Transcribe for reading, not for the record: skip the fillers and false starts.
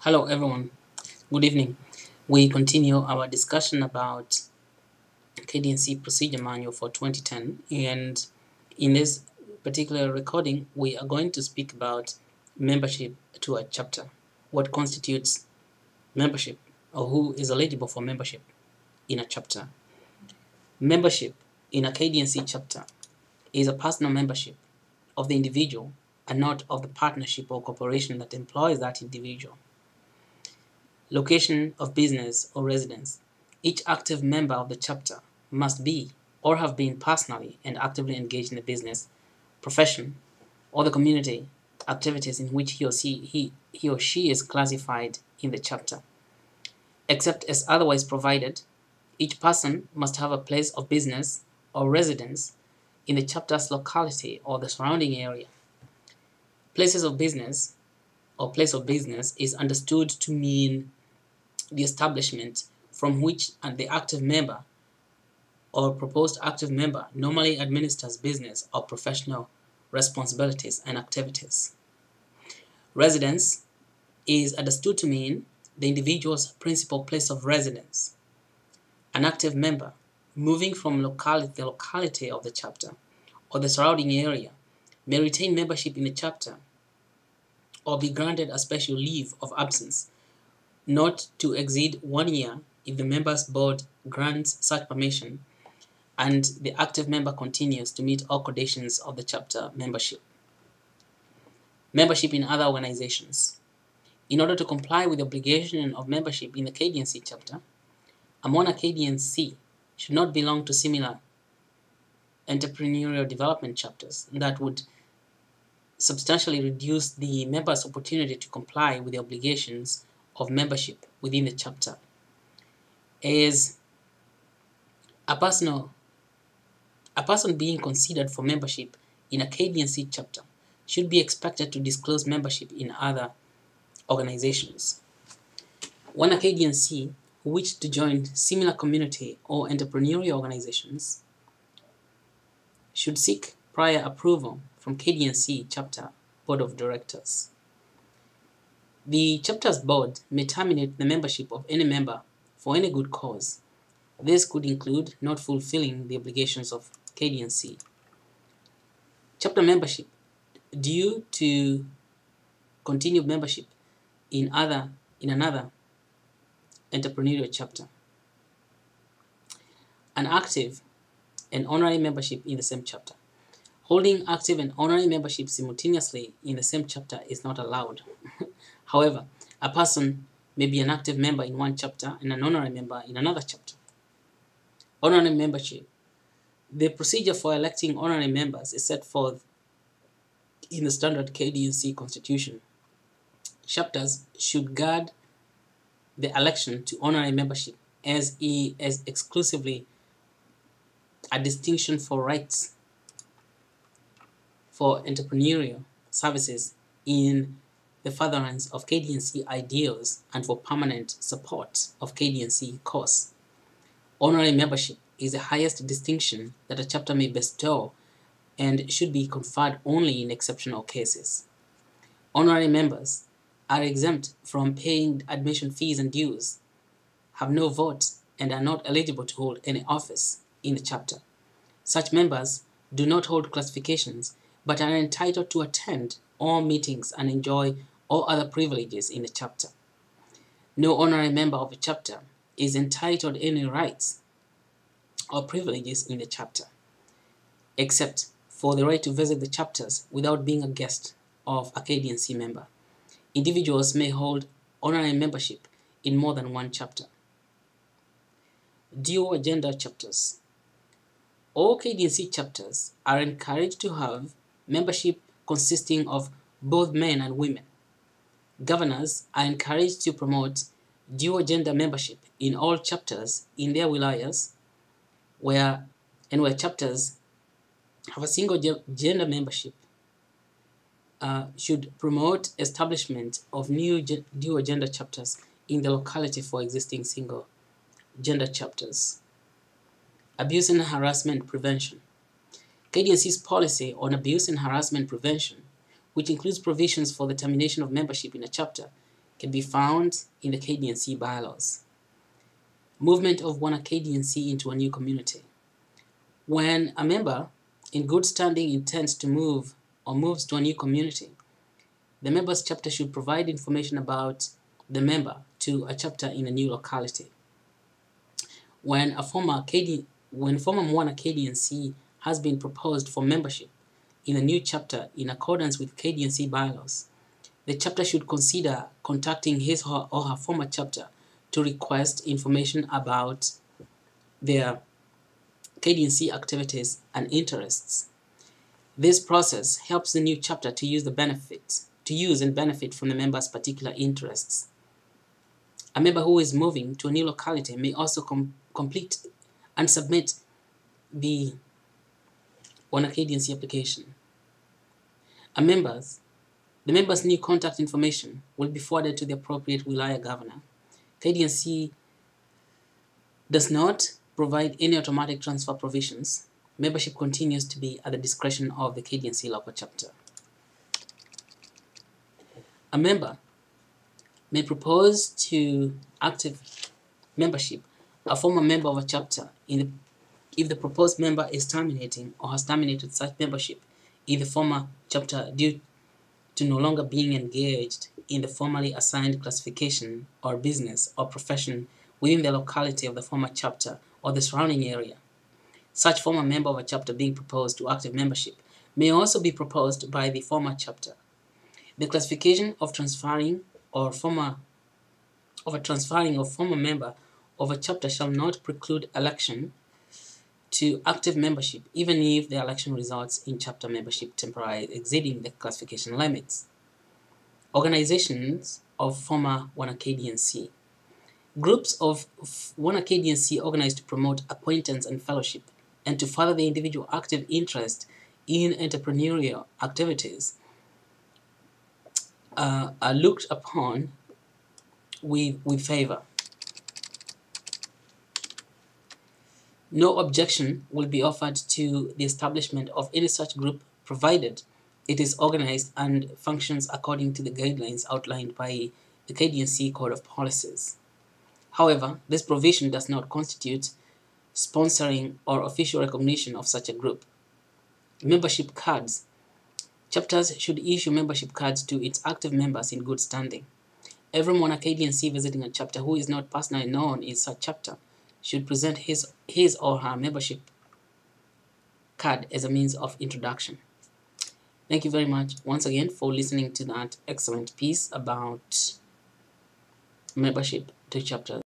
Hello everyone, good evening. We continue our discussion about KDNC Procedure Manual for 2010, and in this particular recording we are going to speak about membership to a chapter. What constitutes membership, or who is eligible for membership in a chapter. Membership in a KDNC chapter is a personal membership of the individual and not of the partnership or corporation that employs that individual. Location of business or residence. Each active member of the chapter must be or have been personally and actively engaged in the business, profession, or the community activities in which he or she is classified in the chapter. Except as otherwise provided, each person must have a place of business or residence in the chapter's locality or the surrounding area. Places of business or place of business is understood to mean the establishment from which the active member or proposed active member normally administers business or professional responsibilities and activities. Residence is understood to mean the individual's principal place of residence. An active member moving from the locality of the chapter or the surrounding area may retain membership in the chapter or be granted a special leave of absence not to exceed 1 year if the member's board grants such permission and the active member continues to meet all conditions of the chapter membership. Membership in other organizations. In order to comply with the obligation of membership in the KDNC chapter, a Mona KDNC should not belong to similar entrepreneurial development chapters that would substantially reduce the member's opportunity to comply with the obligations of membership within the chapter. As a person being considered for membership in a KDNC chapter should be expected to disclose membership in other organizations. When a KDNC who wishes to join similar community or entrepreneurial organizations should seek prior approval from KDNC chapter board of directors. The chapter's board may terminate the membership of any member for any good cause. This could include not fulfilling the obligations of KDNC. Chapter membership due to continued membership in another entrepreneurial chapter. An active and honorary membership in the same chapter. Holding active and honorary membership simultaneously in the same chapter is not allowed. However, a person may be an active member in one chapter and an honorary member in another chapter. Honorary membership. The procedure for electing honorary members is set forth in the standard KDNC constitution. Chapters should guard the election to honorary membership as exclusively a distinction for rights for entrepreneurial services in the furtherance of KDNC ideals and for permanent support of KDNC cause. Honorary membership is the highest distinction that a chapter may bestow and should be conferred only in exceptional cases. Honorary members are exempt from paying admission fees and dues, have no vote, and are not eligible to hold any office in the chapter. Such members do not hold classifications but are entitled to attend all meetings and enjoy all other privileges in the chapter. No honorary member of a chapter is entitled to any rights or privileges in the chapter, except for the right to visit the chapters without being a guest of a KDNC member. Individuals may hold honorary membership in more than one chapter. Dual agenda chapters. All KDNC chapters are encouraged to have membership consisting of both men and women. Governors are encouraged to promote dual gender membership in all chapters in their wilayas where chapters have a single gender membership should promote establishment of new dual gender chapters in the locality for existing single gender chapters. Abuse and harassment prevention. KDNC's policy on abuse and harassment prevention, which includes provisions for the termination of membership in a chapter, can be found in the KDNC bylaws. Movement of one KDNC into a new community. When a member in good standing intends to move or moves to a new community, the member's chapter should provide information about the member to a chapter in a new locality. When former Moana KDNC has been proposed for membership in a new chapter in accordance with KDNC bylaws, the chapter should consider contacting his or her former chapter to request information about their KDNC activities and interests. This process helps the new chapter to use and benefit from the member's particular interests. A member who is moving to a new locality may also complete and submit the Moana KDNC application. The member's new contact information will be forwarded to the appropriate wilaya governor. KDNC does not provide any automatic transfer provisions. Membership continues to be at the discretion of the KDNC local chapter. A member may propose to active membership a former member of a chapter if the proposed member is terminating or has terminated such membership in the former chapter due to no longer being engaged in the formally assigned classification or business or profession within the locality of the former chapter or the surrounding area. Such former member of a chapter being proposed to active membership may also be proposed by the former chapter. The classification of transferring of former member of a chapter shall not preclude election to active membership, even if the election results in chapter membership temporarily exceeding the classification limits. Organizations of former Moana KDNC. Groups of Moana KDNC organized to promote acquaintance and fellowship and to further the individual active interest in entrepreneurial activities are looked upon with favor. No objection will be offered to the establishment of any such group provided it is organized and functions according to the guidelines outlined by the KDNC Code of Policies. However, this provision does not constitute sponsoring or official recognition of such a group. Membership cards. Chapters should issue membership cards to its active members in good standing. Every Moana KDNC visiting a chapter who is not personally known in such chapter should present his or her membership card as a means of introduction. Thank you very much once again for listening to that excellent piece about membership to chapters.